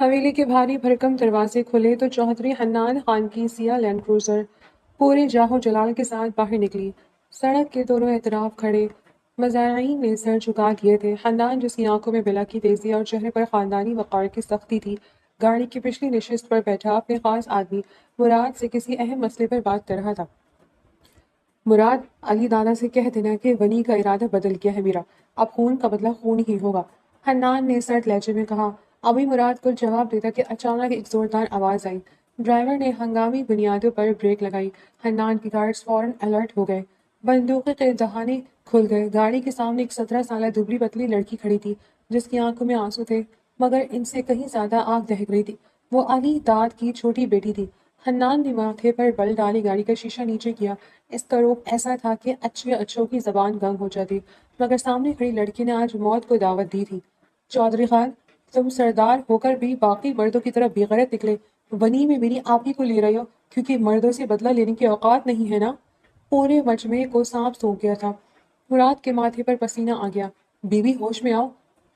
حویلی کے بھاری بھرکم دروازے کھلے تو چودھری حنان خان کی سیاہ لینڈ کروزر پورے جاہو جلال کے ساتھ باہر نکلی۔ سڑک کے دونوں اطراف کھڑے مزارعین نے سر جھکا دیے تھے۔ حنان، جس کی آنکھوں میں بلا کی تیزی اور چہرے پر خاندانی وقار کی سختی تھی، گاڑی کی پچھلی نشست پر بیٹھا اپنے خاص آدمی مراد سے کسی اہم مسئلے پر بات کر رہا تھا۔ مراد، علی دادا سے کہہ دینا کہ ونی کا ارادہ بدل گیا ہے میرا، اب خون کا بدلہ خون ہی ہوگا، حنان نے سرد لہجے میں کہا۔ ابھی مراد کو جواب دیتا کہ اچانک ایک زوردار آواز آئی۔ ڈرائیور نے ہنگامی بنیادوں پر بریک لگائی۔ حنان کے گارڈز فوراً الرٹ ہو گئے۔ بندوقوں کے دہانے کھل گئے۔ گاڑی کے سامنے ایک 17 سالہ دبلی پتلی لڑکی کھڑی تھی، جس کی آنکھوں میں آنسو تھے، مگر ان سے کہیں زیادہ آگ دہک رہی تھی۔ وہ علی داد کی چھوٹی بیٹی تھی۔ حنان نے ماتھے پر بل ڈالے گاڑی کا شیشہ نیچے کیا۔ اس کا روپ ایسا تھا کہ اچھوں کی زبان گنگ ہو جاتی، مگر سامنے کھڑی لڑکی نے آج موت کو دعوت دی تھی۔ چودھری خان، تم سردار ہو کر بھی باقی مردوں کی طرح بے غیرت نکلے۔ ونی میں میری آپ ہی کو لے رہے ہو کیونکہ مردوں سے بدلہ لینے کی اوقات نہیں ہے نا؟ پورے مجمع کو سانپ سونپ گیا تھا۔ مراد کے ماتھے پر پسینہ آ گیا۔ بیوی، ہوش میں آؤ،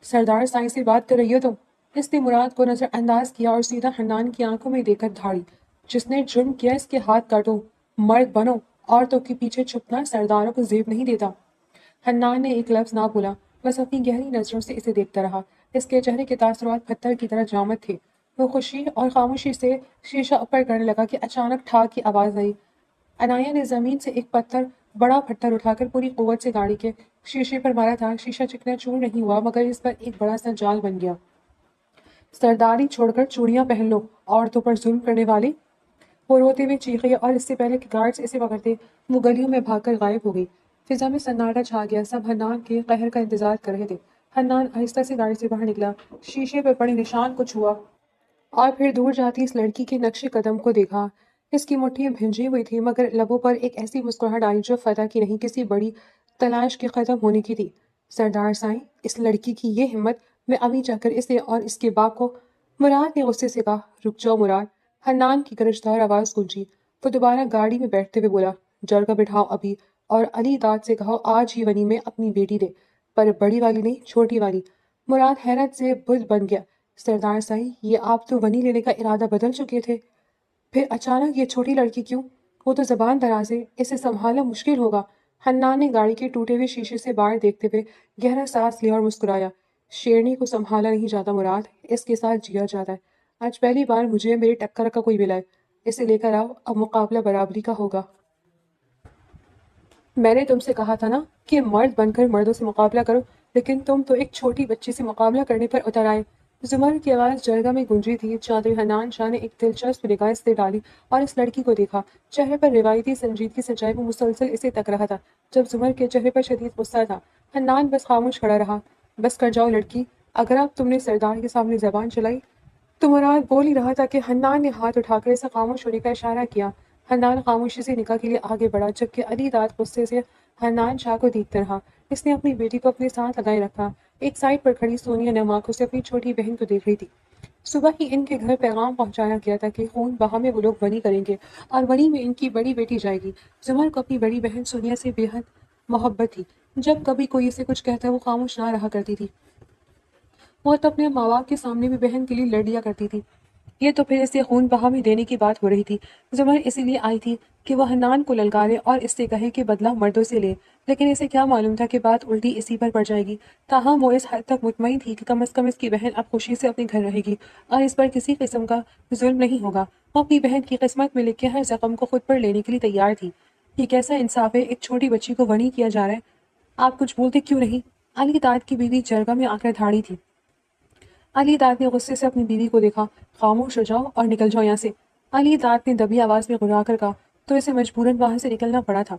سردار سائیں سے بات کر رہی ہو تم؟ اس نے مراد کو نظر انداز کیا اور سیدھا حنان کی آنکھوں میں دیکھ کر دھاڑی۔ جس نے جرم کیا اس کے ہاتھ کاٹو، مرد بنو، عورتوں کے پیچھے چھپنا سرداروں کو زیب نہیں دیتا۔ حنان نے ایک لفظ نہ بولا، بس اپنی گہری نظروں سے اسے دیکھتا رہا۔ اس کے چہرے کے تاثرات پتھر کی طرح جامد تھے۔ وہ خوشی اور خاموشی سے شیشہ اوپر کرنے لگا کہ اچانک ٹھاک کی آواز آئی۔ عنایہ نے زمین سے ایک بڑا پتھر اٹھا کر پوری قوت سے گاڑی کے شیشے پر مارا تھا۔ شیشہ چکنا چور نہیں ہوا، مگر اس پر ایک بڑا سا جال بن گیا۔ سرداری چھوڑ کر چوڑیاں پہن لو، عورتوں پر ظلم کرنے والے! وہ روتے ہوئے چیخی اور اس سے پہلے کہ گارڈز اسے پکڑتے، وہ گلیوں میں بھاگ کر غائب ہو گئی۔ فضا میں سناٹا چھا گیا۔ سب حنان کے قہر کا انتظار کر رہے تھے۔ حنان آہستہ سے گاڑی سے باہر نکلا، شیشے پر پڑے نشان کو چھوا اور پھر دور جاتی اس لڑکی کے نقش قدم کو دیکھا۔ اس کی مٹھی بھنجی ہوئی تھی، مگر لبوں پر ایک ایسی مسکراہٹ آئی جو فتح کی نہیں، کسی بڑی تلاش کے ختم ہونے کی تھی۔ سردار سائیں، اس لڑکی کی یہ ہمت! میں ابھی جا کر اسے اور اس کے باپ کو… مراد نے غصے سے کہا۔ رک جاؤ مراد! حنان کی گرجدار آواز گونجی۔ وہ دوبارہ گاڑی میں بیٹھتے ہوئے بولا، جلگہ بٹھاؤ ابھی، اور علی داد سے کہو آج ہی ونی میں اپنی بیٹی دے، پر بڑی والی نہیں، چھوٹی والی۔ مراد حیرت سے بت بن گیا۔ سردار سائیں، یہ آپ تو ونی لینے کا ارادہ بدل چکے تھے، پھر اچانک یہ چھوٹی لڑکی کیوں؟ وہ تو زبان دراز ہے، اسے سنبھالنا مشکل ہوگا۔ حنان نے گاڑی کے ٹوٹے ہوئے شیشے سے باہر دیکھتے ہوئے گہرا سانس لیا اور مسکرایا۔ شیرنی کو سنبھالا نہیں جاتا مراد، اس کے ساتھ جیا جاتا ہے۔ آج پہلی بار مجھے میرے ٹکر کا کوئی ملا ہے، اسے لے کر آؤ، اب مقابلہ برابری کا ہوگا۔ میں نے تم سے کہا تھا نا کہ مرد بن کر مردوں سے مقابلہ کرو، لیکن تم تو ایک چھوٹی بچی سے مقابلہ کرنے پر اتر آئے۔ زمر کی آواز جرگہ میں گونجی تھی۔ چودھری حنان شاہ نے ایک دلچسپ نگاہ اس سے ڈالی اور اس لڑکی کو دیکھا۔ چہرے پر روایتی سنجیدگی سجائے وہ مسلسل اسے تک رہا تھا، جب زمر کے چہرے پر شدید غصہ تھا۔ حنان بس خاموش کھڑا رہا۔ بس کر جاؤ لڑکی، اگر اب تم نے سردار کے سامنے زبان چلائی تو… مراد بول ہی رہا تھا کہ حنان نے ہاتھ اٹھا کر اسے خاموش ہونے کا اشارہ کیا۔ حنان خاموشی سے نکاح کے لیے آگے بڑھا، جبکہ علی داد غصے سے حنان شاہ کو دیکھتا رہا۔ اس نے اپنی بیٹی کو اپنے ساتھ لگائے رکھا۔ ایک سائڈ پر کھڑی سونیا نم آنکھوں سے اپنی چھوٹی بہن کو دیکھ رہی تھی۔ صبح ہی ان کے گھر پیغام پہنچایا گیا تھا کہ خون بہا میں وہ لوگ ونی کریں گے اور ونی میں ان کی بڑی بیٹی جائے گی۔ زمر کو اپنی بڑی بہن سونیا سے بے حد محبت تھی۔ جب کبھی کوئی اسے کچھ کہتا وہ خاموش نہ رہا کرتی تھی۔ وہ تو اپنے ماں باپ کے سامنے بھی بہن کے لیے لڑ لیا کرتی تھی۔ یہ تو پھر اسے خون بہا میں دینے کی بات ہو رہی تھی۔ زمر اسی لیے آئی تھی کہ وہ حنان کو للکارے اور اس سے کہے کہ بدلہ مردوں سے لے، لیکن اسے کیا معلوم تھا کہ بات الٹی اسی پر پڑ جائے گی۔ تاہم وہ اس حد تک مطمئن تھی کہ کم از کم اس کی بہن اب خوشی سے اپنے گھر رہے گی اور اس پر کسی قسم کا ظلم نہیں ہوگا۔ وہ اپنی بہن کی قسمت میں لکھے ہر زخم کو خود پر لینے کے لیے تیار تھی۔ یہ کیسا انصاف ہے، ایک چھوٹی بچی کو ونی کیا جا رہا ہے۔ آپ کچھ بولتے کیوں نہیں؟ علی داد کی بیوی جرگہ میں آ کر دھاڑی تھی۔ علی داد نے غصے سے اپنی بیوی کو دیکھا۔ خاموش ہو جاؤ اور نکل جاؤ یہاں سے، علی داد نے دبی آواز میں گھرا کر کہا، تو اسے مجبوراً وہاں سے نکلنا پڑا تھا۔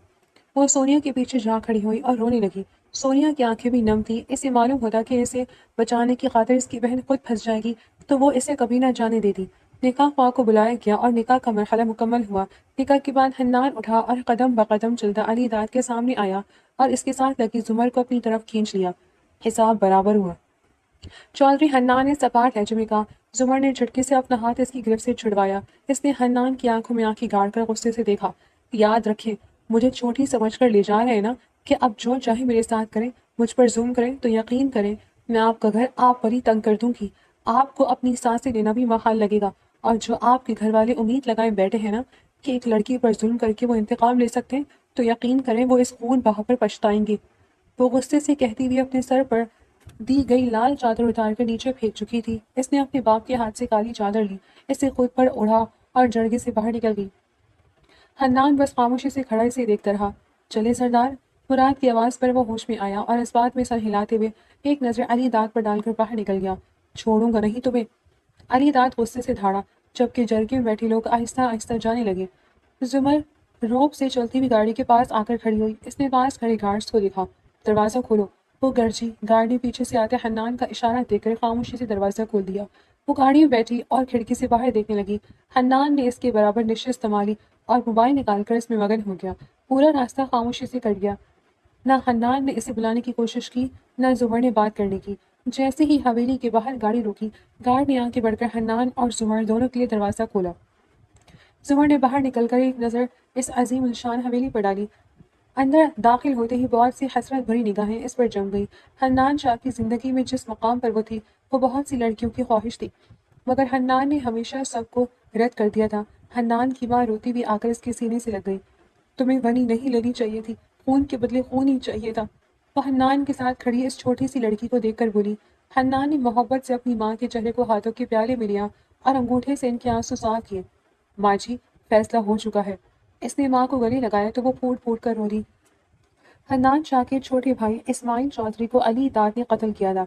وہ سونیا کے پیچھے جا کھڑی ہوئی اور رونے لگی۔ سونیا کی آنکھیں بھی نم تھیں۔ اسے معلوم ہوتا کہ اسے بچانے کی خاطر اس کی بہن خود پھنس جائے گی تو وہ اسے کبھی نہ جانے دیتی۔ نکاح خواہ کو بلایا گیا اور نکاح کا مرحلہ مکمل ہوا۔ نکاح کے بعد حنان اٹھا اور قدم بقدم چلتا علی داد کے سامنے آیا اور اس کے ساتھ لگی زمر کو اپنی طرف کھینچ لیا۔ حساب برابر ہوا۔ چودھری حنان نے سپاٹ لہجے میں کہا۔ زمر نے جھٹکے سے اپنا ہاتھ اس کی گرفت سے چھڑوایا۔ اس نے حنان کی آنکھوں میں آنکھیں گاڑ کر غصے سے دیکھا۔ یاد رکھیں، مجھے چھوٹی سمجھ کر لے جا رہے ہیں نا، کہ اب جو چاہے میرے ساتھ کریں، مجھ پر ظلم کریں تو یقین کریں میں آپ کا گھر آپ پر ہی تنگ کر دوں گی۔ آپ کو اپنی سانسیں لینا بھی محال لگے گا، اور جو آپ کے گھر والے امید لگائے بیٹھے ہیں نا کہ ایک لڑکی پر ظلم کر کے وہ انتقام لے سکتے ہیں، تو یقین کریں وہ اس خون بہا پر پچھتائیں گے۔ وہ غصے سے کہتی ہوئی اپنے سر پر دی گئی لال چادر اتار کر نیچے پھینک چکی تھی۔ اس نے اپنے باپ کے ہاتھ سے کالی چادر لی، اسے خود پر اڑا اور جرگے سے باہر نکل گئی۔ حنان بس خاموشی سے کھڑا اسے دیکھتا رہا۔ چلے سردار؟ مراد کی آواز پر وہ ہوش میں آیا اور اس بات میں سر ہلاتے ہوئے ایک نظر علی داد پر ڈال کر باہر نکل گیا۔ چھوڑوں گا نہیں تمہیں۔ علی داد غصے سے دھاڑا، جبکہ جرگے میں بیٹھے لوگ آہستہ آہستہ جانے لگے۔ زمر روپ سے چلتی ہوئی گاڑی کے پاس آ کر کھڑی ہوئی۔ اس نے پاس کھڑے گارڈز کو دیکھا۔ دروازہ کھولو، وہ گرجی۔ گارڈ نے پیچھے سے آتے حنان کا اشارہ دے کر خاموشی سے دروازہ کھول دیا۔ وہ گاڑی میں بیٹھی اور کھڑکی سے باہر دیکھنے لگی۔ حنان نے اس کے برابر نشست سنبھالی اور موبائل نکال کر اس میں مگن ہو گیا۔ پورا راستہ خاموشی سے کٹ گیا۔ نہ حنان نے اسے بلانے کی کوشش کی، نہ زمر نے بات کرنے کی۔ جیسے ہی حویلی کے باہر گاڑی روکی، گارڈ نے آگے بڑھ کر حنان اور زمر دونوں کے لیے دروازہ کھولا۔ زمر نے باہر نکل کر ایک نظر اس عظیم الشان حویلی پر ڈالی۔ اندر داخل ہوتے ہی بہت سی حسرت بھری نگاہیں اس پر جم گئی۔ حنان شاہ کی زندگی میں جس مقام پر وہ تھی، وہ بہت سی لڑکیوں کی خواہش تھی، مگر حنان نے ہمیشہ سب کو رد کر دیا تھا۔ حنان کی ماں روتی ہوئی آ کر اس کے سینے سے لگ گئی۔ تمہیں ونی نہیں لینی چاہیے تھی، خون کے بدلے خون ہی چاہیے تھا، وہ حنان کے ساتھ کھڑی اس چھوٹی سی لڑکی کو دیکھ کر بولی۔ حنان نے محبت سے اپنی ماں کے چہرے کو ہاتھوں کے پیالے میں لیا اور انگوٹھے سے ان کے آنسو صاف کیے۔ ماں جی، فیصلہ ہو چکا ہے۔ اس نے ماں کو گلے لگایا تو وہ پھوٹ پھوٹ کر رو دی۔ حنان شاہ کے چھوٹے بھائی اسماعیل چودھری کو علی داد نے قتل کیا تھا۔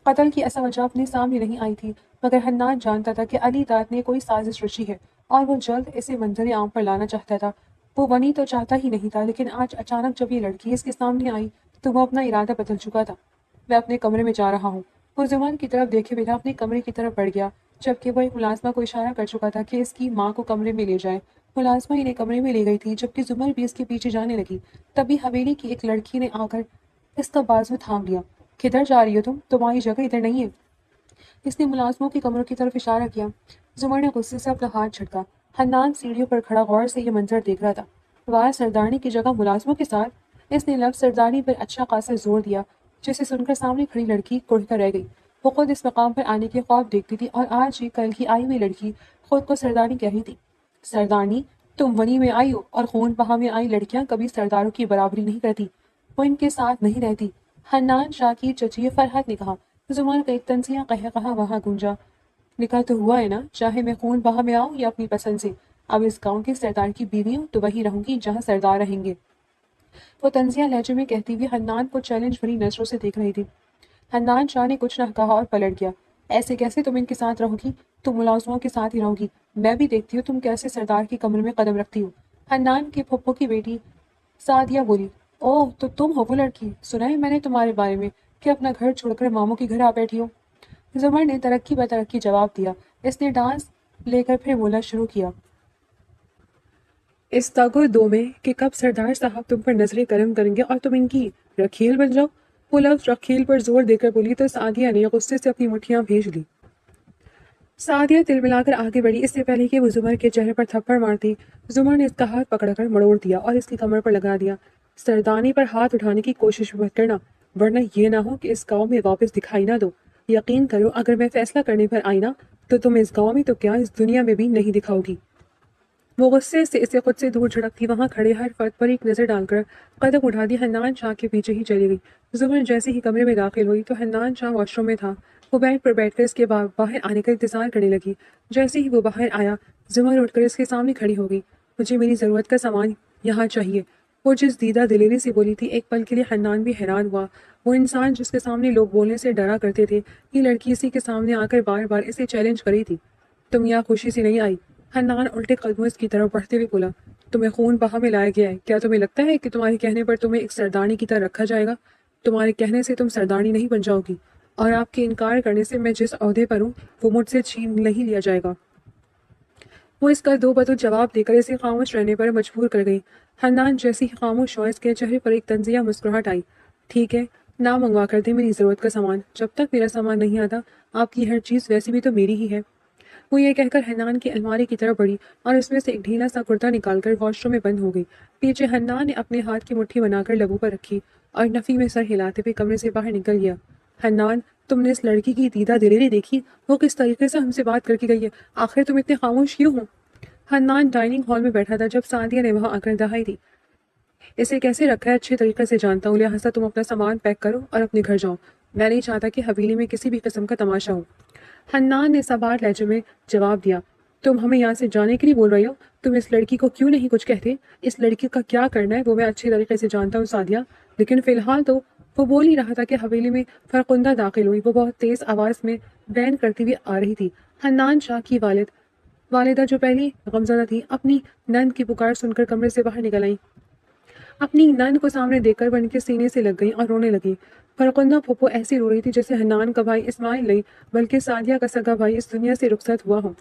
قتل کی اصل وجہ اپنے سامنے نہیں آئی تھی، مگر حنان جانتا تھا کہ علی داد نے کوئی سازش رچی ہے اور وہ جلد اسے منظر عام پر لانا چاہتا تھا۔ وہ ونی تو چاہتا ہی نہیں تھا، لیکن آج اچانک جب یہ لڑکی اس کے سامنے آئی تو وہ اپنا ارادہ بدل چکا تھا۔ میں اپنے کمرے میں جا رہا ہوں۔ وہ زمر کی طرف دیکھے بنا اپنے کمرے کی طرف بڑھ گیا، جبکہ وہ ایک ملازمہ کو اشارہ کر چکا تھا کہ اس کی ماں کو کمرے میں لے جائے۔ ملازمہ انہیں کمرے میں لے گئی تھی، جبکہ زمر بھی اس کے پیچھے جانے لگی۔ تبھی حویلی کی ایک لڑکی نے آ کر اس کا بازو تھام لیا۔ کدھر جا رہی ہو تم؟ تمہاری جگہ ادھر نہیں ہے۔ اس نے ملازموں کے کمروں کی طرف اشارہ کیا۔ زمر نے غصے سے اپنا ہاتھ جھٹکا۔ حنان سیڑھیوں پر کھڑا غور سے یہ منظر دیکھ رہا تھا۔ واہ، سردارنی کی جگہ ملازموں کے ساتھ؟ اس نے لفظ سردارنی پر اچھا خاصا زور دیا، جسے سن کر سامنے کھڑی لڑکی کڑھ کر رہ گئی۔ وہ خود اس مقام پر آنے کے خواب دیکھتی تھی اور آج ہی کل کی آئی ہوئی لڑکی خود کو سردارنی کہہ رہی تھی۔ سردارنی؟ تم ونی میں آئی ہو، اور خون بہا میں آئی لڑکیاں کبھی سرداروں کی برابری نہیں کرتی، وہ ان کے ساتھ نہیں رہتی۔ حنان شاہ کی چچی فرحت نے کہا۔ زمر کا ایک طنزیہ قہقہا وہاں گونجا۔ نکاح تو ہوا ہے نا، چاہے میں خون بہا میں آؤں یا اپنی پسند سے۔ اب اس گاؤں کے سردار کی بیوی ہوں تو وہی رہوں گی جہاں سردار رہیں گے۔ وہ طنزیہ لہجے میں کہتی ہوئی حنان کو چیلنج بھری نظروں سے دیکھ رہی تھی۔ حنان شاہ نے کچھ نہ کہا اور پلٹ گیا۔ ایسے کیسے تم ان کے ساتھ رہو گی؟ تم ملازموں کے ساتھ ہی رہو گی۔ میں بھی دیکھتی ہوں تم کیسے سردار کے کمرے میں قدم رکھتی ہو۔ حنان کے پھپھو کی بیٹی سعدیہ بولی۔ اوہ، تو تم ہو وہ لڑکی، سنا ہے میں نے تمہارے بارے میں کہ اپنا گھر چھوڑ کر ماموں کے گھر آ بیٹھی ہو۔ زمر نے ترقی بترقی جواب دیا۔ اس نے ڈانس لے کر پھر بولنا شروع کیا۔ اس تاغ دو میں کہ کب سردار صاحب تم پر نظر کرم کریں گے اور تم ان کی رکھیل بن جاؤ۔ وہ لفظ رکھیل پر زور دے کر بولی تو سعدیہ نے غصے سے اپنی مٹھیاں بھیج لی۔ سعدیہ تل ملا کر آگے بڑھی، اس سے پہلے کہ وہ زمر کے چہرے پر تھپڑ مارتی، زمر نے اس کا ہاتھ پکڑ کر مڑوڑ دیا اور اس کی کمر پر لگا دیا۔ سردانی پر ہاتھ اٹھانے کی کوشش مت کرنا، ورنہ یہ نہ ہو کہ اس گاؤں میں واپس دکھائی نہ دو۔ یقین کرو اگر میں فیصلہ کرنے پر آئی نا تو تم اس گاؤں میں تو کیا اس دنیا میں بھی نہیں دکھاؤ گی۔ وہ غصے سے اسے خود سے دور جھڑکتی وہاں کھڑے ہر فرد پر ایک نظر ڈال کر قدم اٹھا دی حنان شاہ کے پیچھے ہی چلی گئی۔ زمر جیسے ہی کمرے میں داخل ہوئی تو حنان شاہ واش روم میں تھا۔ وہ بیڈ پر بیٹھ کر اس کے باہر آنے کا انتظار کرنے لگی۔ جیسے ہی وہ باہر آیا، زمر اٹھ کر اس کے سامنے کھڑی ہو گئی۔ مجھے میری ضرورت کا سامان یہاں چاہیے، وہ جس دیدہ دلیری سے بولی تھی۔ ایک پل کے لیے حنان بھی حیران ہوا۔ وہ انسان جس کے سامنے لوگ بولنے سے ڈرا کرتے تھے، یہ لڑکی اسی کے سامنے آ کر بار بار اسے چیلنج کری تھی۔ تم یہاں خوشی سے نہیں آئی؟ حنان الٹے قدموں اس کی طرف بڑھتے ہوئے بولا۔ تمہیں خون بہا میں لایا گیا ہے، کیا تمہیں لگتا ہے کہ تمہارے کہنے پر تمہیں ایک سردارنی کی طرح رکھا جائے گا؟ تمہارے کہنے سے تم سردارنی نہیں بن جاؤ گی، اور آپ کے انکار کرنے سے میں جس عہدے پر ہوں وہ مجھ سے چھین نہیں لیا جائے گا۔ وہ اس کا دو بدو جواب دے کر اسے خاموش رہنے پر مجبور کر گئی۔ حنان جیسی ہی خاموش ہوا، اس کے چہرے پر ایک طنزیہ مسکراہٹ آئی۔ ٹھیک ہے، نہ منگوا کر دے میری ضرورت کا سامان، جب تک میرا سامان نہیں آتا آپ کی ہر چیز ویسی بھی تو میری ہی ہے۔ وہ یہ کہہ کر حنان کی الماری کی طرف بڑھی اور اس میں سے ایک ڈھیلا سا کرتا نکال کر واش روم میں بند ہو گئی۔ پیچھے حنان نے اپنے ہاتھ کی مٹھی بنا کر لبوں پر رکھی اور نفی میں سر ہلاتے ہوئے کمرے سے باہر نکل گیا۔ حنان، تم نے اس لڑکی کی دیدہ دلیری دیکھی؟ وہ کس طریقے سے ہم سے بات کر کے گئی ہے؟ آخر تم اتنے خاموش کیوں ہو؟ حنان ڈائننگ ہال میں بیٹھا تھا جب سعدیہ نے وہاں آ کر دہائی دی. اسے کیسے رکھا ہے اچھے طریقے سے جانتا ہوں، لہٰذا تم اپنا سامان پیک کرو اور اپنے گھر جاؤ. میں نہیں چاہتا کہ حویلی میں کسی بھی قسم کا تماشا ہو. حنان نے سبار لہجے میں جواب دیا. تم ہمیں یہاں سے جانے کے لیے بول رہی ہو؟ تم اس لڑکی کو کیوں نہیں کچھ کہتے؟ اس لڑکی کا کیا کرنا ہے وہ میں اچھی طریقے سے جانتا ہوں سعدیہ، لیکن فی الحال تو وہ بول ہی رہا تھا کہ حویلی میں فرخندہ داخل ہوئی. وہ بہت تیز آواز میں بین کرتی ہوئی آ رہی تھی. حنان شاہ کی والدہ جو پہلی غمزدہ تھی اپنی نند کی پکار سن کر کمرے سے باہر نکل آئی. اپنی نند کو سامنے دیکھ کر وہ ان کے سینے سے لگ گئی اور رونے لگی. فرخندہ پھپھو ایسی رو رہی تھی جیسے حنان کا بھائی اسماعیل نہیں بلکہ سعدیہ کا سگا بھائی اس دنیا سے رخصت ہوا ہو.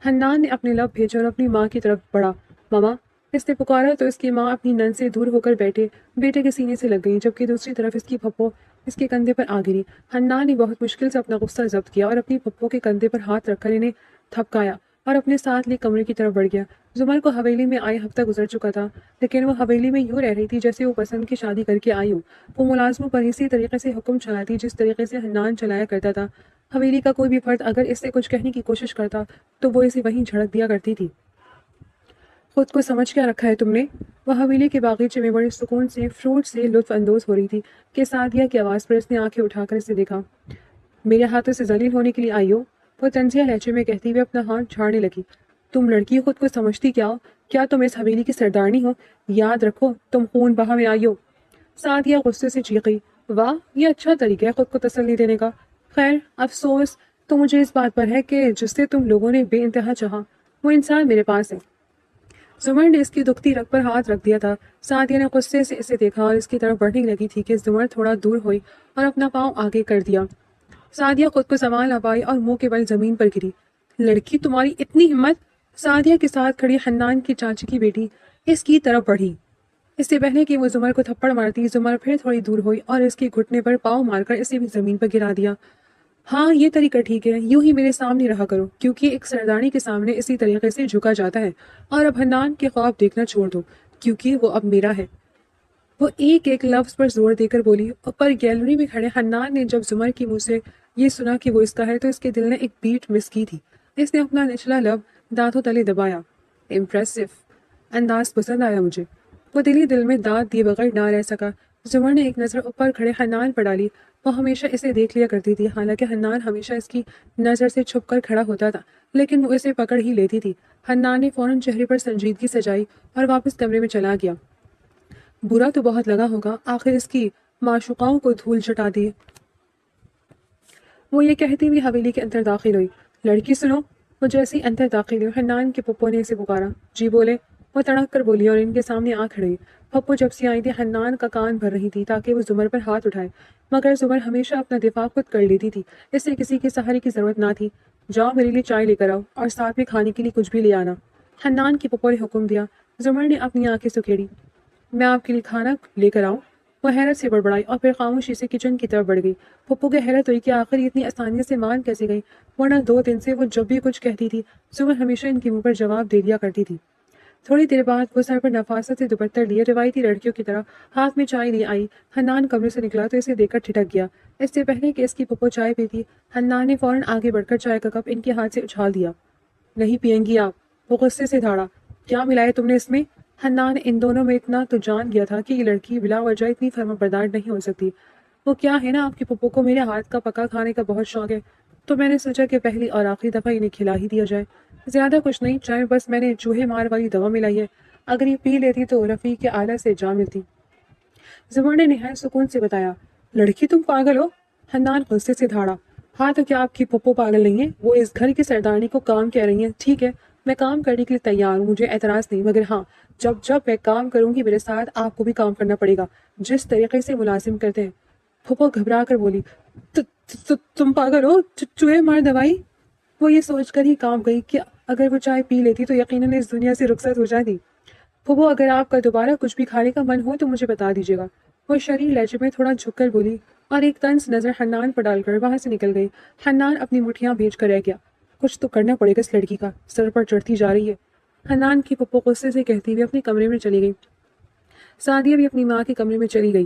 حنان نے اپنے لب بھیجے اور اپنی ماں کی طرف بڑھا. ماما. اس نے پکارا تو اس کی ماں اپنی نند سے دور ہو کر بیٹے کے سینے سے لگ گئی، جبکہ دوسری طرف اس کی پھپھو اس کے کندھے پر آ گری. حنان نے بہت مشکل سے اپنا غصہ ضبط کیا اور اپنی پھپھو کے کندھے پر ہاتھ رکھ کر انہیں تھپکایا اور اپنے ساتھ لے کمرے کی طرف بڑھ گیا. زمر کو حویلی میں آئے ہفتہ گزر چکا تھا، لیکن وہ حویلی میں یوں رہ رہی تھی جیسے وہ پسند کی شادی کر کے آئی ہو. وہ ملازموں پر اسی طریقے سے حکم چلاتی جس طریقے سے حنان چلایا کرتا تھا. حویلی کا کوئی بھی فرد اگر اس سے کچھ کہنے کی کوشش کرتا تو وہ اسے وہیں جھڑک دیا کرتی تھی. خود کو سمجھ کیا رکھا ہے تم نے؟ وہ حویلی کے باغیچے میں بڑے سکون سے فروٹ سے لطف اندوز ہو رہی تھی کہ سعدیہ کی آواز پر اس نے آنکھیں اٹھا کر اسے دیکھا. میرے ہاتھوں سے ذلیل ہونے کے لیے آئی ہو؟ وہ طنزیہ لہجے میں کہتی ہوئے اپنا ہاتھ جھاڑنے لگی. تم لڑکی خود کو سمجھتی کیا ہو؟ کیا تم اس حویلی کی سردارنی ہو؟ یاد رکھو تم خون بہا میں آئی ہو. سعدیہ غصے سے چیخی. واہ، یہ اچھا طریقہ ہے خود کو تسلی دینے کا. خیر افسوس تو مجھے اس بات پر ہے کہ جس سے تم لوگوں نے بے انتہا چاہا وہ انسان میرے پاس ہے. زمر نے اس کی دکھتی رگ پر ہاتھ رکھ دیا تھا. سعدیہ نے غصے سے اسے دیکھا اور اس کی طرف بڑھنے لگی تھی کہ زمر تھوڑا دور ہوئی اور اپنا پاؤں آگے کر دیا. سعدیہ خود کو سنبھال نہ پائی اور منہ کے بل زمین پر گری. لڑکی تمہاری اتنی ہمت! سعدیہ کے ساتھ کھڑی حنان کی چاچی کی بیٹی اس کی طرف بڑھی. اس سے پہلے کہ وہ زمر کو تھپڑ مارتی زمر پھر تھوڑی دور ہوئی اور اس کے گھٹنے پر پاؤں مار کر اسے بھی زمین پر گرا دیا. ہاں یہ طریقہ ٹھیک ہے، یوں ہی میرے سامنے رہا کرو، کیونکہ ایک سردارنی کے سامنے اسی طریقے سے جھکا جاتا ہے. اور اب حنان کے خواب دیکھنا چھوڑ دو کیونکہ وہ اب میرا ہے. وہ ایک ایک لفظ پر زور دے کر بولی. اوپر گیلری میں کھڑے حنان نے جب زمر کی منہ سے یہ سنا کہ وہ اس کا ہے تو اس کے دل نے ایک بیٹ مس کی تھی. اس نے اپنا نچلا لب دانتوں تلے دبایا. امپریسو انداز پسند آیا مجھے. وہ دلی دل میں داد دیے بغیر نہ رہ سکا. زمر نے ایک نظر اوپر کھڑے حنان پر ڈالی. وہ ہمیشہ اسے دیکھ لیا کرتی تھی، حالانکہ حنان ہمیشہ اس کی نظر سے چھپ کر کھڑا ہوتا تھا، لیکن وہ اسے پکڑ ہی لیتی تھی. حنان نے فوراً چہرے پر سنجیدگی سجائی اور واپس کمرے میں چلا گیا. برا تو بہت لگا ہوگا، آخر اس کی معشوقاؤں کو دھول چٹا دی. وہ یہ کہتی ہوئی حویلی کے اندر داخل ہوئی. لڑکی سنو. وہ جیسی اندر داخل ہوئی حنان کے پپو نے اسے پکارا. جی بولے. وہ تڑک کر بولی اور ان کے سامنے آ کھڑی. پپو جب سے آئی تھی حنان کا کان بھر رہی تھی تاکہ وہ زمر پر ہاتھ اٹھائے، مگر زمر ہمیشہ اپنا دفاع خود کر لیتی تھی. اسے کسی کے سہارے کی ضرورت نہ تھی. جاؤ میرے لیے چائے لے کر آؤ اور ساتھ میں کھانے کے لیے کچھ بھی لے آنا. حنان کی پپو نے حکم دیا. زمر نے اپنی آنکھیں سکیڑی. میں آپ کے لیے کھانا لے کر آؤں؟ وہ حیرت سے بڑبڑائی اور پھر خاموشی سے کچن کی طرف بڑھ گئی. پپو کو حیرت ہوئی کہ آخر اتنی آسانی سے مان کیسے گئی، ورنہ 2 دن سے وہ جب بھی کچھ کہتی تھی زمر ہمیشہ ان کے منہ پر جواب دے دیا کرتی تھی. تھوڑی دیر بعد وہ سر پر نفاست سے دوپٹہ لیے روایتی لڑکیوں کی طرح ہاتھ میں چائے لے آئی. حنان کمرے سے نکلا تو اسے دیکھ کر ٹھٹک گیا. اس سے پہلے کہ اس کی پپو چائے پیتی حنان نے فوراً آگے بڑھ کر چائے کا کپ ان کے ہاتھ سے اچھال دیا. نہیں پئیں گی آپ؟ وہ غصے سے دھاڑا. کیا ملایا تم نے اس میں؟ حنان ان دونوں میں اتنا تو جان گیا تھا کہ یہ لڑکی بلا وجہ اتنی فرما بردار نہیں ہو سکتی. وہ کیا ہے نا آپ کی پپو کو میرے ہاتھ کا پکا کھانے کا بہت شوق ہے، تو میں نے سوچا کہ پہلی اور آخری دفعہ انہیں کھلا ہی دیا جائے. زیادہ کچھ نہیں، چائے بس میں نے چوہے مار والی دوا ملائی ہے، اگر یہ پی لیتی تو رفیق کے آلہ سے جا ملتی. زمر نے نہایت سکون سے بتایا. لڑکی تم پاگل ہو؟ حنان غصے سے دھاڑا. ہاں تو کیا آپ کی پپو پاگل نہیں ہے؟ وہ اس گھر کی سردارنی کو کام کہہ رہی ہیں. ٹھیک ہے میں کام کرنے کے لیے تیار ہوں، مجھے اعتراض نہیں، مگر ہاں جب میں کام کروں گی میرے ساتھ آپ کو بھی کام کرنا پڑے گا جس طریقے سے ملازم کرتے ہیں. پھپھو گھبرا کر بولی. تم پاگل ہو؟ چوہے مار دوائی؟ وہ یہ سوچ کر ہی کام گئی کہ اگر وہ چائے پی لیتی تو یقیناً اس دنیا سے رخصت ہو جاتی. پھپھو اگر آپ کا دوبارہ کچھ بھی کھانے کا من ہو تو مجھے بتا دیجیے گا. وہ شریر لہجے میں تھوڑا جھک کر بولی اور ایک طنز نظر حنان پر ڈال کر وہاں سے نکل گئی. حنان اپنی مٹھیاں بھیج کر رہ گیا. کچھ تو کرنا پڑے گا اس لڑکی کا، سر پر چڑھتی جا رہی ہے. حنان کی پپو غصے سے کہتی ہوئی اپنے کمرے میں چلی گئی. سعدیہ بھی اپنی ماں کے کمرے میں چلی گئی.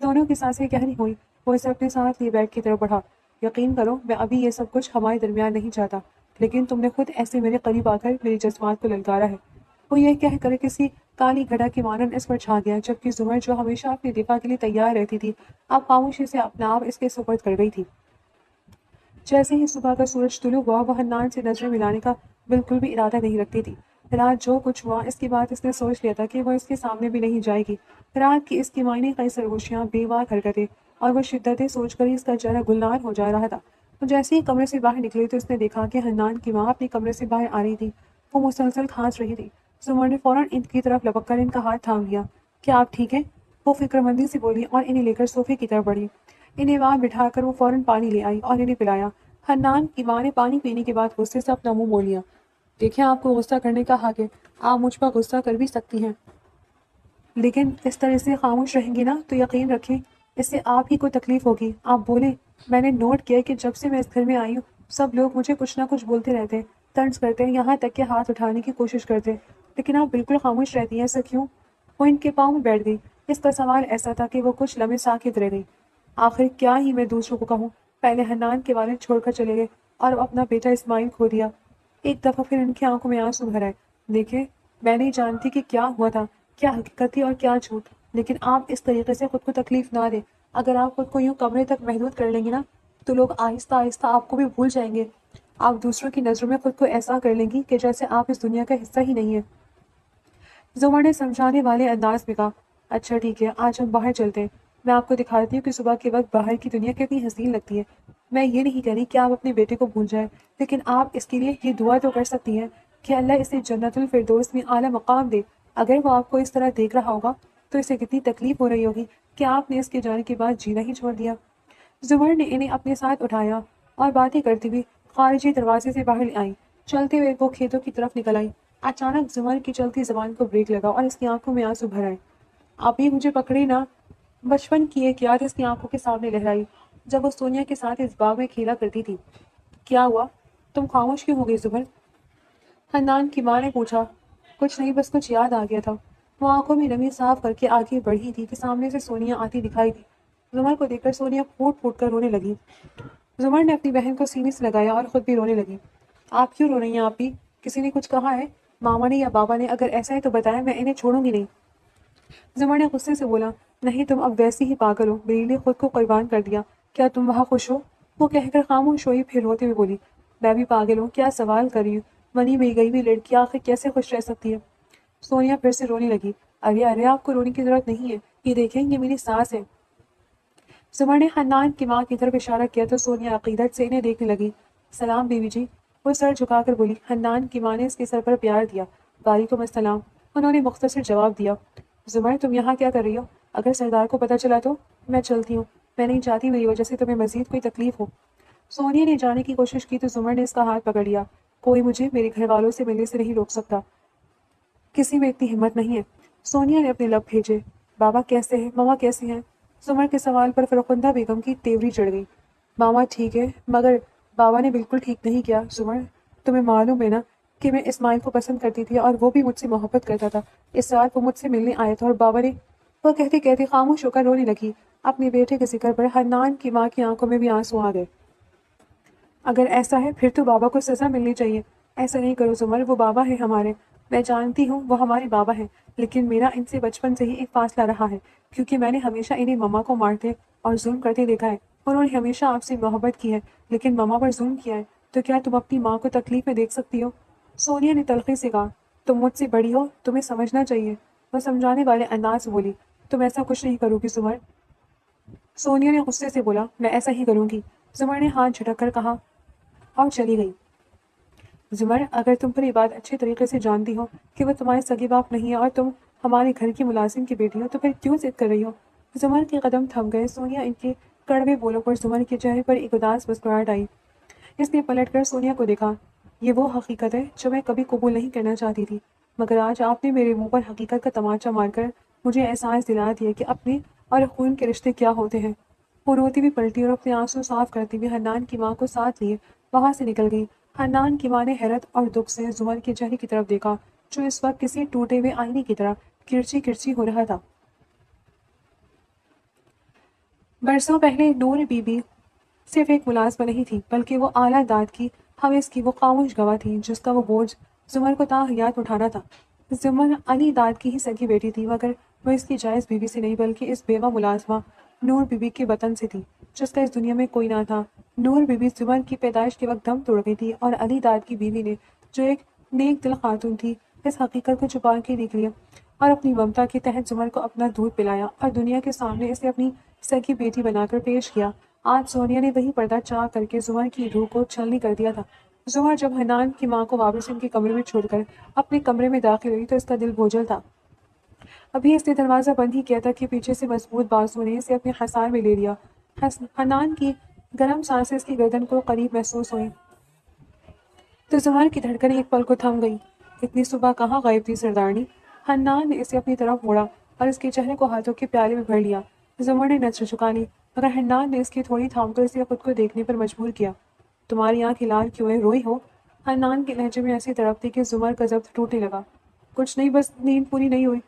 دونوں کی سانسیں گہری ہوئی. وہ اسے اپنے ساتھ لیے بیڈ کی طرف بڑھا. یقین کرو میں ابھی یہ سب کچھ ہمارے درمیان نہیں چاہتا، لیکن تم نے خود ایسے میرے قریب آ کر میری جذبات کو للکارا ہے. وہ یہ کہہ کر کسی کالی گھڑا کی مانند اس پر چھا گیا، جبکہ زمر جو ہمیشہ اپنے دفاع کے لیے تیار رہتی تھی اب خاموشی سے اپنا آپ اس کے سپرد کر گئی تھی. جیسے ہی صبح کا سورج طلوع ہوا وہ حنان سے نظریں ملانے کا بالکل بھی ارادہ نہیں رکھتی تھی. رات جو کچھ ہوا اس کے بعد اس نے سوچ لیا تھا کہ وہ اس کے سامنے بھی نہیں جائے گی. رات کی اس کی معنی کئی سرگوشیاں، بیوار حرکتیں اور وہ شدتیں سوچ کر ہی اس کا چہرہ گلنار ہو جا رہا تھا. وہ جیسے ہی کمرے سے باہر نکلی تو اس نے دیکھا کہ حنان کی ماں اپنے کمرے سے باہر آ رہی تھی. وہ مسلسل کھانس رہی تھی. زمر نے فوراً ان کی طرف لپک کر ان کا ہاتھ تھام لیا. کیا آپ ٹھیک ہیں؟ وہ فکر مندی سے بولی اور انہیں لے کر صوفے کی طرف بڑھی. انہیں وہاں بٹھا کر وہ فوراً پانی لے آئی اور انہیں پلایا. حنان کی ماں نے پانی پینے کے بعد غصے سے اپنا منہ موڑ لیا. دیکھیں آپ کو غصہ کرنے کا حق ہے، آپ مجھ پر غصہ کر بھی سکتی ہیں، لیکن اس طرح سے خاموش رہیں گی نا تو یقین رکھیں اس سے آپ ہی کو تکلیف ہوگی. آپ بولیں. میں نے نوٹ کیا کہ جب سے میں اس گھر میں آئی ہوں سب لوگ مجھے کچھ نہ کچھ بولتے رہتے ہیں، طنز کرتے ہیں، یہاں تک کہ ہاتھ اٹھانے کی کوشش کرتے ہیں، لیکن آپ بالکل خاموش رہتی ہیں. ایسا کیوں؟ وہ ان کے پاؤں میں بیٹھ گئی. اس کا سوال ایسا تھا کہ وہ کچھ لمحے ساکت رہ گئی. آخر کیا ہی میں دوسروں کو کہوں. پہلے حنان کے والد چھوڑ کر چلے گئے اور اب اپنا بیٹا اسماعیل کھو دیا. ایک دفعہ پھر ان کی آنکھوں میں آنسو بھر آئے. دیکھیں میں نہیں جانتی کہ کیا ہوا تھا، کیا حقیقت تھی اور کیا جھوٹ، لیکن آپ اس طریقے سے خود کو تکلیف نہ دیں. اگر آپ خود کو یوں کمرے تک محدود کر لیں گی نا تو لوگ آہستہ آہستہ آپ کو بھی بھول جائیں گے. آپ دوسروں کی نظروں میں خود کو ایسا کر لیں گی کہ جیسے آپ اس دنیا کا حصہ ہی نہیں ہے. زمر نے سمجھانے والے انداز میں کہا. اچھا ٹھیک ہے، آج ہم باہر چلتے ہیں. میں آپ کو دکھاتی ہوں کہ صبح کے وقت باہر کی دنیا کتنی حسین لگتی ہے. میں یہ نہیں کہہ رہی کہ آپ اپنے بیٹے کو بھول جائیں، لیکن آپ اس کے لیے یہ دعا تو کر سکتی ہیں کہ اللہ اسے جنت الفردوس میں اعلیٰ مقام دے. اگر وہ آپ کو اس طرح دیکھ رہا ہوگا تو اسے کتنی تکلیف ہو رہی ہوگی کہ آپ نے اس کے جانے کے بعد جینا ہی چھوڑ دیا. زمر نے انہیں اپنے ساتھ اٹھایا اور باتیں کرتی ہوئی خارجی دروازے سے باہر آئی. چلتے ہوئے وہ کھیتوں کی طرف نکل آئی. اچانک زمر کی چلتی زبان کو بریک لگا اور اس کی آنکھوں میں آنسو بھر آئے. آپ ہی مجھے پکڑے نا. بچپن کی ایک یاد اس کی آنکھوں کے سامنے لہرائی جب وہ سونیا کے ساتھ اس باغ میں کھیلا کرتی تھی. کیا ہوا؟ تم خاموش کیوں ہو گئی زمر؟ حنان کی ماں نے پوچھا. کچھ نہیں، بس کچھ یاد آ گیا تھا. وہ آنکھوں میں نمی صاف کر کے آگے بڑھی تھی کہ سامنے سے سونیا آتی دکھائی دی. زمر کو دیکھ کر سونیا پھوٹ پھوٹ کر رونے لگی. زمر نے اپنی بہن کو سینے سے لگایا اور خود بھی رونے لگی. آپ کیوں رو رہی ہیں؟ آپ بھی کسی نے کچھ کہا ہے؟ ماما نے یا بابا نے؟ اگر ایسا ہے تو بتائیں، میں انہیں چھوڑوں گی نہیں. زمر نے غصے سے بولا. نہیں، تم اب ویسی ہی پاگل ہو، میرے لیے خود کو قربان کر دیا. کیا تم وہاں خوش ہو؟ وہ کہہ کر خاموش ہوئی، پھر روتے ہوئے بولی. میں بھی پاگل ہوں، کیا سوال کر رہی ہوں؟ بنی بھی گئی ہوئی لڑکی آخر کیسے خوش رہ سکتی ہے؟ سونیا پھر سے رونے لگی. ارے ارے آپ کو رونے کی ضرورت نہیں ہے، یہ دیکھیں یہ میری ساس ہے. زمر نے حنان کی ماں کی طرف اشارہ کیا تو سونیا عقیدت سے انہیں دیکھنے لگی. سلام بیوی جی. وہ سر جھکا کر بولی. حنان کی ماں نے اس کے سر پر پیار دیا. وعلیکم السلام. انہوں نے مختصر جواب دیا. زمر تم یہاں کیا کر رہی ہو؟ اگر سردار کو پتہ چلا تو؟ میں چلتی ہوں، میں نہیں چاہتی میری وجہ سے تمہیں مزید کوئی تکلیف ہو. سونیا نے جانے کی کوشش کی تو زمر نے اس کا ہاتھ پکڑ لیا. کوئی مجھے میرے گھر والوں سے ملنے سے نہیں روک سکتا، کسی میں اتنی ہمت نہیں ہے. سونیا نے اپنے لب بھیجے. بابا کیسے ہیں؟ ماما کیسے ہیں؟ زمر کے سوال پر فرخندہ بیگم کی تیوری چڑھ گئی. ماما ٹھیک ہے، مگر بابا نے بالکل ٹھیک نہیں کیا. زمر تمہیں معلوم ہے نا کہ میں اسماعیل کو پسند کرتی تھی اور وہ بھی مجھ سے محبت کرتا تھا. اس رات وہ مجھ سے ملنے آیا تھا اور بابا نے... وہ کہتے کہتے خاموش ہو کر رونے لگی. اپنے بیٹے کے ذکر پر حنان کی ماں کی آنکھوں میں بھی آنسو آ گئے. اگر ایسا ہے پھر تو بابا کو سزا ملنی چاہیے. ایسا نہیں کرو زمر، وہ بابا ہے ہمارے. میں جانتی ہوں وہ ہمارے بابا ہیں، لیکن میرا ان سے بچپن سے ہی ایک فاصلہ رہا ہے، کیونکہ میں نے ہمیشہ انہیں ماما کو مارتے اور ظلم کرتے دیکھا ہے. انہوں نے ہمیشہ آپ سے محبت کی ہے لیکن ماما پر ظلم کیا ہے. تو کیا تم اپنی ماں کو تکلیف میں دیکھ سکتی ہو؟ سونیا نے تلخی سے کہا. تم مجھ سے بڑی ہو، تمہیں سمجھنا چاہیے. وہ سمجھانے والے انداز سے بولی. تم ایسا کچھ نہیں کرو گی زمر. سونیا نے غصے سے بولا. میں ایسا ہی کروں گی. زمر نے ہاتھ جھٹک کر کہا اور چلی گئی. زمر اگر تم پر یہ بات اچھے طریقے سے جانتی ہو کہ وہ تمہارے سگے باپ نہیں ہے اور تم ہمارے گھر کی ملازم کی بیٹی ہو تو پھر کیوں ضد کر رہی ہو؟ زمر کے قدم تھم گئے. سونیا ان کے کڑوے بولوں پر زمر کے چہرے پر ایک اداس مسکراہٹ آئی. اس نے پلٹ کر سونیا کو دیکھا. یہ وہ حقیقت ہے جو میں کبھی قبول نہیں کرنا چاہتی تھی، مگر آج آپ نے میرے منہ پر حقیقت کا تماچا مار کر مجھے احساس دلا دیا کہ اپنے اور خون کے رشتے کیا ہوتے ہیں. وہ روتی بھی پلٹی اور اپنے آنسو صاف کرتی ہوئی حنان کی ماں کو ساتھ لیے وہاں سے نکل گئی. حنان کی ماں نے حیرت اور دکھ سے زمر کے چہرے کی طرف دیکھا جو اس وقت کسی ٹوٹے ہوئے آئینے کی طرح کرچی کرچی ہو رہا تھا. برسوں پہلے نور بی بی صرف ایک ملازمہ نہیں تھی بلکہ وہ اعلیٰ داد کی حوث کی وہ خاموش گواہ تھی جس کا وہ بوجھ زمر کو تاحیات اٹھانا تھا۔ زمر علی داد کی ہی سگی بیٹی تھی مگر وہ اس کی جائز بیوی سے نہیں بلکہ اس بیوہ ملازمہ نور بی بی کے وطن سے تھی جس کا اس دنیا میں کوئی نہ تھا۔ نور بی بی زمر کی پیدائش کے وقت دم توڑ گئی تھی اور علی داد کی بیوی نے جو ایک نیک دل خاتون تھی اس حقیقت کو چھپا کے دیکھ لیا اور اپنی ممتا کے تحت زمر کو اپنا دودھ پلایا اور دنیا کے سامنے اسے اپنی سگی بیٹی بنا کر پیش کیا۔ آج سونیا نے وہی پردہ چاک کر کے زمر کی روح کو چھلنی کر دیا تھا۔ زمر جب حنان کی ماں کو واپس ان کے کمرے میں چھوڑ کر اپنے کمرے میں داخل ہوئی تو اس کا دل بوجھل تھا۔ ابھی اس نے دروازہ بند ہی کیا تھا کہ پیچھے سے مضبوط بازو نے اسے اپنے حصار میں لے لیا۔ حنان کی گرم سانسیں اس کی گردن کو قریب محسوس ہوئیں تو زمر کی دھڑکنیں ایک پل کو تھم گئی۔ اتنی صبح کہاں غائب تھی سردارنی؟ حنان نے اسے اپنی طرف موڑا اور اس کے چہرے کو ہاتھوں کے پیالے میں بھر لیا۔ زمر نے نظر جھکا لی مگر حنان نے اس کی تھوڑی تھام کر اسے خود کو دیکھنے پر مجبور کیا۔ تمہاری آنکھ لال کیوں ہے، روئی ہو؟ حنان کے لہجے میں ایسی تڑپ تھی کہ زمر کا ضبط ٹوٹنے لگا۔ کچھ نہیں، بس نیند پوری نہیں ہوئی۔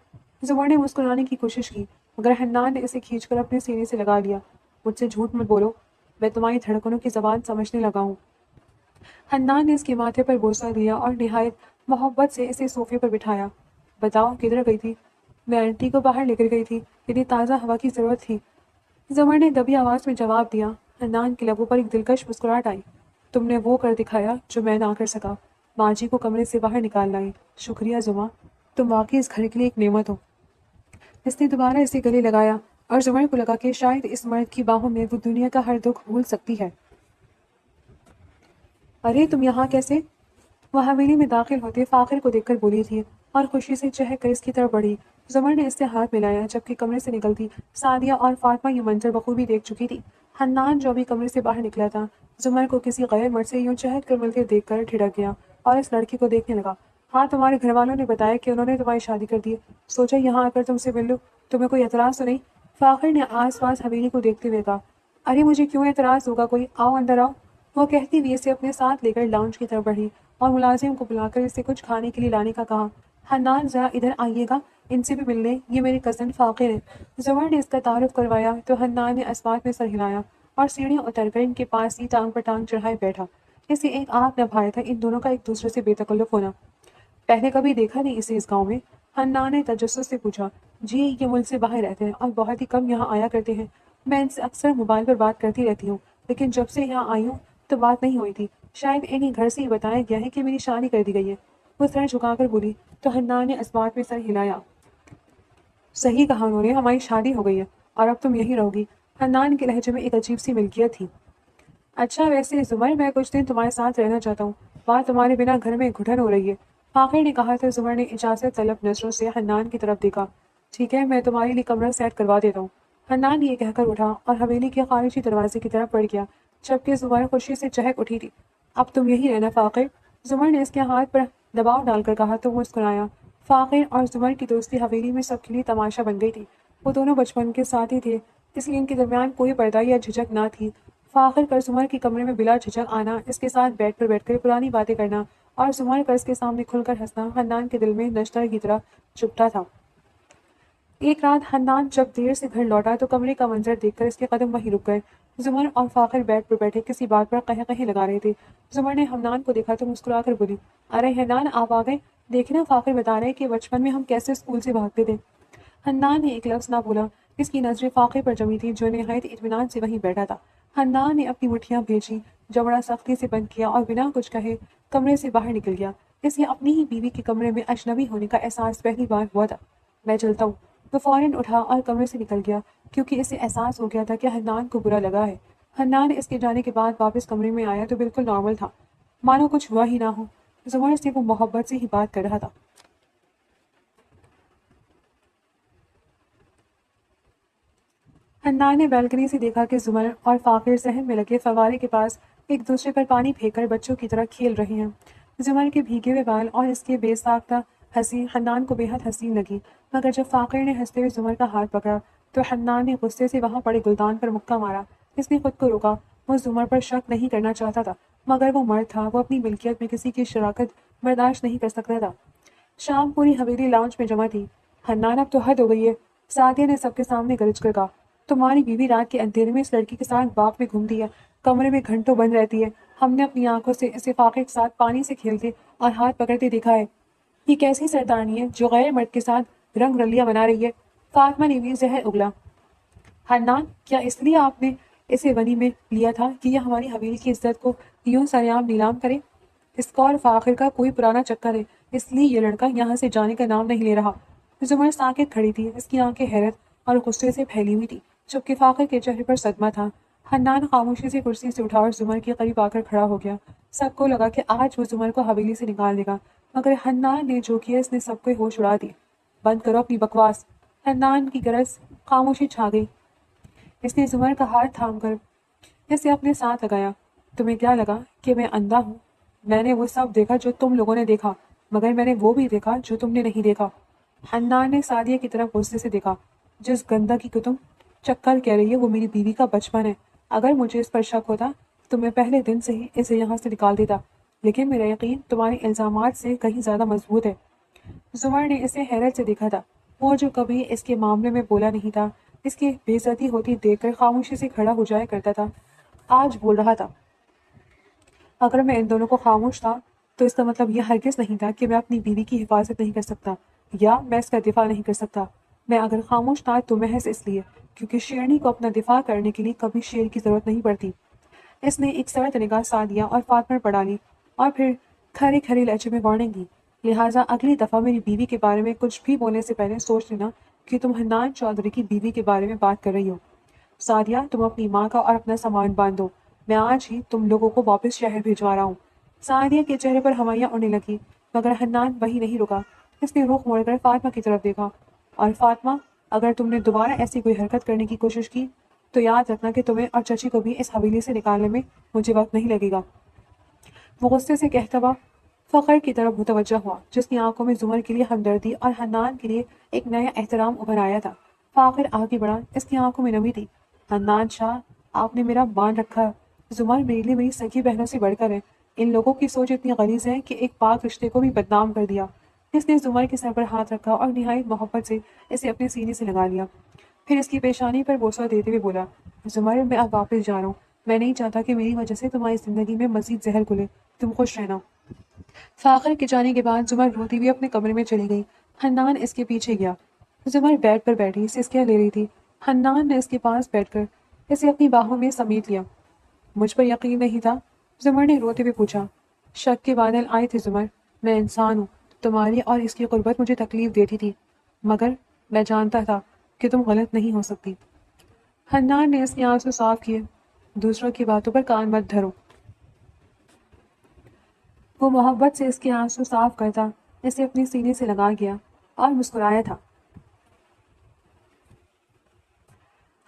زمر نے مسکرانے کی کوشش کی مگر حنان نے اسے کھینچ کر اپنے سینے سے لگا لیا۔ مجھ سے جھوٹ مت بولو، میں تمہاری دھڑکنوں کی زبان سمجھنے لگا ہوں۔ حنان نے اس کے ماتھے پر بوسہ دیا اور نہایت محبت سے اسے صوفے پر بٹھایا۔ بتاؤ کدھر گئی تھی؟ میں آنٹی کو باہر لے کر گئی تھی، اتنی تازہ ہوا کی ضرورت تھی، زمر نے دبی آواز میں جواب دیا۔ حنان کے لبوں پر ایک دلکش مسکراہٹ آئی۔ تم نے وہ کر دکھایا جو میں نہ کر سکا، ماں جی کو کمرے سے باہر نکال لائی۔ شکریہ زما، تم واقعی اس گھر کے لیے ایک نعمت ہو۔ اس نے دوبارہ اسے گلے لگایا اور زمر کو لگا کہ شاید اس مرد کی باہوں میں وہ دنیا کا ہر دکھ بھول سکتی ہے۔ ارے تم یہاں کیسے؟ وہ حویلی میں داخل ہوتے فاخر کو دیکھ کر بولی تھی اور خوشی سے چہک کر اس کی طرف بڑھی۔ زمر نے اس سے ہاتھ ملایا جبکہ کمرے سے نکلتی سعدیہ اور فاطمہ یہ منظر بخوبی دیکھ چکی تھی۔ حنان جو ابھی کمرے سے باہر نکلا تھا زمر کو کسی غیر مرد سے یوں چہل کر ملتے دیکھ کر ٹھڑک گیا اور اس لڑکی کو دیکھنے لگا۔ ہاں، تمہارے گھر والوں نے بتایا کہ انہوں نے تمہاری شادی کر دی ہے، سوچا یہاں آ کر تم سے مل لوں، تمہیں کوئی اعتراض تو نہیں؟ فاخر نے آس پاس حویلی کو دیکھتے ہوئے کہا۔ ارے مجھے کیوں اعتراض ہوگا، کوئی آؤ اندر آؤ، وہ کہتی ہوئی اسے اپنے ساتھ لے کر لاؤنج کی طرف بڑھی اور ملازم کو بلا کر اسے کچھ کھانے کے لیے لانے کا کہا۔ حنان ذرا ادھر آئیے گا، ان سے بھی ملنے، یہ میرے کزن فاخر ہیں۔ زمر نے اس کا تعارف کروایا تو حنان نے اسبات میں سر ہلایا اور سیڑھیاں اتر کر ان کے پاس ہی ٹانگ پر ٹانگ چڑھائے بیٹھا۔ اسے ایک آپ نہ بھایا تھا ان دونوں کا ایک دوسرے سے بے تکلف ہونا۔ پہلے کبھی دیکھا نہیں اسے اس گاؤں میں؟ حنان نے تجسس سے پوچھا۔ جی، یہ ملک سے باہر رہتے ہیں اور بہت ہی کم یہاں آیا کرتے ہیں، میں ان سے اکثر موبائل پر بات کرتی رہتی ہوں، لیکن جب سے یہاں آئی ہوں تو بات نہیں ہوئی تھی، شاید انہیں گھر سے ہی بتایا گیا ہے کہ میری شادی کر دی گئی ہے۔ وہ سر جھکا کر بولی تو حنان نے اسبات میں سر ہلایا۔ صحیح کہا انہوں نے، ہماری شادی ہو گئی ہے اور اب تم یہیں رہو گی۔ حنان کے لہجے میں ایک عجیب سی ملکیت تھی۔ اچھا، ویسے زمر میں کچھ دن تمہارے ساتھ رہنا چاہتا ہوں، بات تمہارے بنا گھر میں گھٹن ہو رہی ہے، فاخر نے کہا تو زمر نے اجازت طلب نظروں سے حنان کی طرف دیکھا۔ ٹھیک ہے، میں تمہارے لیے کمرہ سیٹ کروا دیتا ہوں۔ حنان یہ کہہ کر اٹھا اور حویلی کے خارجی دروازے کی طرف بڑھ گیا جبکہ زمر خوشی سے چہک اٹھی تھی۔ اب تم یہی رہنا فاخر، زمر نے اس کے ہاتھ پر دباؤ ڈال کر کہا تو وہ مسکرایا۔ فاخر اور زمر کی دوستی حویلی میں سب کے لیے تماشا بن گئی تھی۔ وہ دونوں بچپن کے ساتھی تھے، اس لیے ان کے درمیان کوئی پردہ یا جھجک نہ تھی۔ فاخر کا زمر کے کمرے میں بلا جھجک آنا، اس کے ساتھ بیٹھ کر پرانی باتیں کرنا اور زمر کا اس کے سامنے کھل کر ہنسنا حنان کے دل میں نشتر کی طرح چبھتا تھا۔ ایک رات حنان جب دیر سے گھر لوٹا تو کمرے کا منظر دیکھ کر اس کے قدم وہیں رک گئے۔ زمر اور فاخر بیڈ پر بیٹھے کسی بات پر قہقہے لگا رہے تھے۔ زمر نے حنان کو دیکھا تو مسکرا کر بولی، ارے حنان، آپ آ گئے، دیکھنا فاخر بتا رہے کہ بچپن میں ہم کیسے اسکول سے بھاگتے تھے۔ حنان نے ایک لفظ نہ بولا، اس کی نظریں فاخر پر جمی تھی جو نہایت اطمینان سے وہیں بیٹھا تھا۔ حنان نے اپنی مٹھیاں بھیجی، جبڑا سختی سے بند کیا اور بنا کچھ کہے کمرے سے باہر نکل گیا۔ اسے اپنی ہی بیوی کے کمرے میں اجنبی ہونے کا احساس پہلی بار ہوا تھا۔ میں چلتا ہوں، وہ فوراً اٹھا اور کمرے سے نکل گیا کیونکہ اسے احساس ہو گیا تھا کہ حنان کو برا لگا ہے۔ حنان اس کے جانے کے بعد واپس کمرے میں آیا تو بالکل نارمل تھا، مانو کچھ ہوا ہی نہ ہو۔ زمر سے وہ محبت سے ہی بات کر رہا تھا۔ حنان نے بالکنی سے دیکھا کہ زمر اور فاخر صحن میں لگے فوارے کے پاس ایک دوسرے پر پانی پھینک کر بچوں کی طرح کھیل رہے ہیں۔ زمر کے بھیگے ہوئے بال اور اس کے بے ساختہ ہنسی حنان کو بے حد حسین لگی، مگر جب فاخر نے ہنستے ہوئے زمر کا ہاتھ پکڑا تو حنان نے غصے سے وہاں پڑے گلدان پر مکہ مارا۔ اس نے خود کو روکا، وہ زمر پر شک نہیں کرنا چاہتا تھا مگر وہ مرد تھا، وہ اپنی ملکیت میں کسی کی شراکت برداشت نہیں کر سکتا تھا۔ شام پوری حویلی لاؤنج میں جمع تھی۔ حنان، اب تو حد ہو گئی ہے، سعدیہ نے سب کے سامنے گرج کر کہا۔ تمہاری بیوی رات کے اندھیرے میں اس لڑکی کے ساتھ باغ میں گھومتی ہے، کمرے میں گھنٹوں بند رہتی ہے، ہم نے اپنی آنکھوں سے اسے فاقے کے ساتھ پانی سے کھیلتے اور ہاتھ پکڑتے دیکھا ہے۔ یہ کیسی سردارنی ہے جو غیر مرد کے ساتھ رنگ رلیاں بنا رہی ہے؟ فاطمہ نے بھی زہر اگلا۔ حنان، کیا اس لیے آپ نے اسے ونی میں لیا تھا کہ یہ ہماری حویلی کی عزت کو یوں سریعام نیلام کرے؟ اس کا اور فاخر کا کوئی پرانا چکر ہے، اس لیے یہ لڑکا یہاں سے جانے کا نام نہیں لے رہا۔ زمر ساکت کھڑی تھی، اس کی آنکھیں حیرت اور غصے سے پھیلی ہوئی تھی، جبکہ فاخر کے چہرے پر صدمہ تھا۔ حنان خاموشی سے کرسی سے اٹھا اور زمر کے قریب آ کر کھڑا ہو گیا۔ سب کو لگا کہ آج وہ زمر کو حویلی سے نکال دے گا، مگر حنان نے جو کیا اس نے سب کے ہوش اڑا دیے۔ بند کرو اپنی بکواس۔ حنان کی گرج خاموشی چھا گئی۔ اس نے زمر کا ہاتھ تھام کر اسے اپنے ساتھ لگایا۔ تمہیں کیا لگا کہ میں اندھا ہوں؟ میں نے وہ سب دیکھا جو تم لوگوں نے دیکھا، مگر میں نے وہ بھی دیکھا جو تم نے نہیں دیکھا۔ حنان نے سعدیہ کی طرف غصے سے دیکھا۔ جس گندگی کو تم چکر کہہ رہی ہے وہ میری بیوی کا بچپن ہے۔ اگر مجھے اس پر شک ہوتا تو میں پہلے دن سے ہی اسے یہاں سے نکال دیتا، لیکن میرا یقین تمہارے الزامات سے کہیں زیادہ مضبوط ہے۔ زمر نے اسے حیرت سے دیکھا تھا۔ وہ جو کبھی اس کے معاملے میں بولا نہیں تھا، اس کی بے عزتی ہوتی دیکھ کر خاموشی سے کھڑا ہو جایا کرتا تھا، آج بول رہا تھا۔ اگر میں ان دونوں کو خاموش تھا تو اس کا مطلب یہ ہرگز نہیں تھا کہ میں اپنی بیوی کی حفاظت نہیں کر سکتا یا میں اس کا دفاع نہیں کر سکتا۔ میں اگر خاموش تھا تو محض اس لیے کیونکہ شیرنی کو اپنا دفاع کرنے کے لیے کبھی شیر کی ضرورت نہیں پڑتی۔ اس نے ایک سرد نگاہ سعدیہ اور فاطمہ پر ڈالی اور پھر کھری کھری لہجے میں وارننگ دی، لہٰذا اگلی دفعہ میری بیوی کے بارے میں کچھ بھی بولنے سے پہلے سوچ لینا کہ تم حنان چودھری کی بیوی کے بارے میں بات کر رہی ہو۔ سعدیہ، تم اپنی ماں کا اور اپنا سامان باندھو، میں آج ہی تم لوگوں کو واپس شہر بھیجوا رہا ہوں۔ سعدیہ کے چہرے پر ہوائیاں اڑنے لگی، مگر حنان وہی نہیں رکا۔ اس نے رخ موڑ کر فاطمہ کی طرف دیکھا۔ اور فاطمہ، اگر تم نے دوبارہ ایسی کوئی حرکت کرنے کی کوشش کی تو یاد رکھنا کہ تمہیں اور چچی کو بھی اس حویلی سے نکالنے میں مجھے وقت نہیں لگے گا۔ وہ غصے سے کہتا ہوا فخر کی طرف متوجہ ہوا، جس کی آنکھوں میں زمر کے لیے ہمدردی اور حنان کے لیے ایک نیا احترام ابھر آیا تھا۔ فاخر آگے بڑھا، اس کی آنکھوں میں نمی تھی۔ حنان شاہ، آپ نے میرا مان رکھا۔ زمر میرے لیے میری سگی بہنوں سے بڑھ کر ہے۔ ان لوگوں کی سوچ اتنی غلیظ ہے کہ ایک پاک رشتے کو بھی بدنام کر دیا۔ اس نے زمر کے سر پر ہاتھ رکھا اور نہایت محبت سے اسے اپنے سینے سے لگا لیا، پھر اس کی پیشانی پر بوسہ دیتے ہوئے بولا، زمر، میں اب واپس جا رہا ہوں۔ میں نہیں چاہتا کہ میری وجہ سے تمہاری زندگی میں مزید زہر گھلے۔ تم خوش رہنا۔ فاخر کے جانے کے بعد زمر روتی ہوئی اپنے کمرے میں چلی گئی۔ حنان اس کے پیچھے گیا۔ زمر بیڈ پر بیٹھی سسکیاں لے رہی تھی۔ حنان نے اس کے پاس بیٹھ کر اسے اپنی باہوں میں سمیٹ لیا۔ مجھ پر یقین نہیں تھا؟ زمر نے روتے ہوئے پوچھا۔ شک کے بادل آئے تھے زمر، میں انسان ہوں، تمہاری اور اس کی قربت مجھے تکلیف دیتی تھی، مگر میں جانتا تھا کہ تم غلط نہیں ہو سکتی۔ حنان نے اس کے آنسو صاف کیے۔ دوسروں کی باتوں پر کان مت دھرو۔ وہ محبت سے اس کے آنسو صاف کرتا اسے اپنے سینے سے لگا گیا اور مسکرایا تھا۔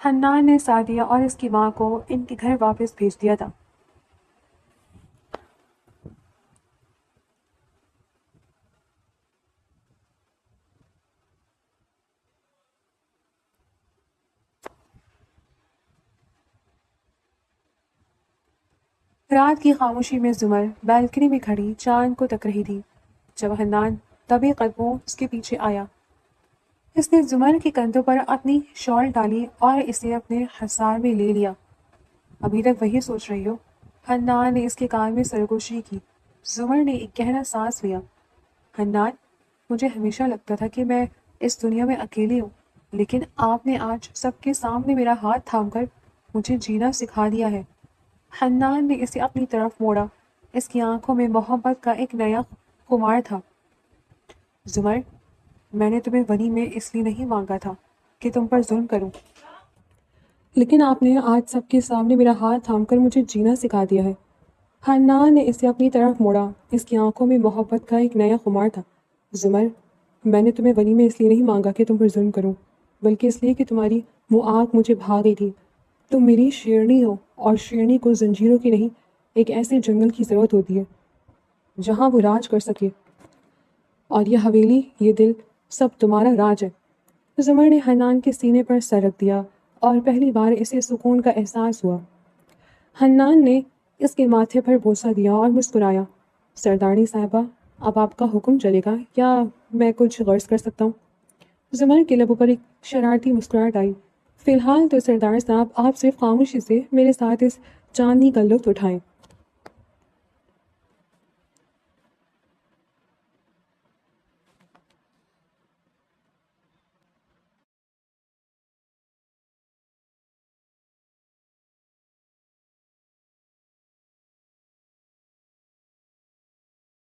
حنان نے سعدیہ اور اس کی ماں کو ان کے گھر واپس بھیج دیا تھا۔ رات کی خاموشی میں زمر بالکنی میں کھڑی چاند کو تک رہی تھی جب حنان دبے قدموں اس کے پیچھے آیا۔ اس نے زمر کے کندھوں پر اپنی شال ڈالی اور اسے اپنے حصار میں لے لیا۔ ابھی تک وہی سوچ رہی ہو؟ حنان نے اس کے کان میں سرگوشی کی۔ زمر نے ایک گہرا سانس لیا۔ حنان، مجھے ہمیشہ لگتا تھا کہ میں اس دنیا میں اکیلی ہوں، لیکن آپ نے آج سب کے سامنے میرا ہاتھ تھام کر مجھے جینا سکھا دیا ہے۔ حنان نے اسے اپنی طرف موڑا، اس کی آنکھوں میں محبت کا ایک نیا خمار تھا۔ زمر، میں نے تمہیں ونی میں اس لیے نہیں مانگا تھا کہ تم پر ظلم کروں، لیکن آپ نے آج سب کے سامنے میرا ہاتھ تھام کر مجھے جینا سکھا دیا ہے۔ حنان نے اسے اپنی طرف موڑا، اس کی آنکھوں میں محبت کا ایک نیا خمار تھا۔ زمر، میں نے تمہیں ونی میں اس لیے نہیں مانگا کہ تم پر ظلم کروں، بلکہ اس لیے کہ تمہاری وہ آنکھ مجھے بھا گئی تھی۔ تم میری شیرنی ہو، اور شیرنی کو زنجیروں کی نہیں، ایک ایسے جنگل کی ضرورت ہوتی ہے جہاں وہ راج کر سکے، اور یہ حویلی، یہ دل، سب تمہارا راج ہے۔ زمر نے حنان کے سینے پر سر رکھ دیا اور پہلی بار اسے سکون کا احساس ہوا۔ حنان نے اس کے ماتھے پر بوسہ دیا اور مسکرایا۔ سردارنی صاحبہ، اب آپ کا حکم چلے گا یا میں کچھ غرض کر سکتا ہوں؟ زمر کے لبوں پر ایک شرارتی مسکراہٹ آئی۔ فی الحال تو سردار صاحب آپ صرف خاموشی سے میرے ساتھ اس چاندنی کا لطف اٹھائیں۔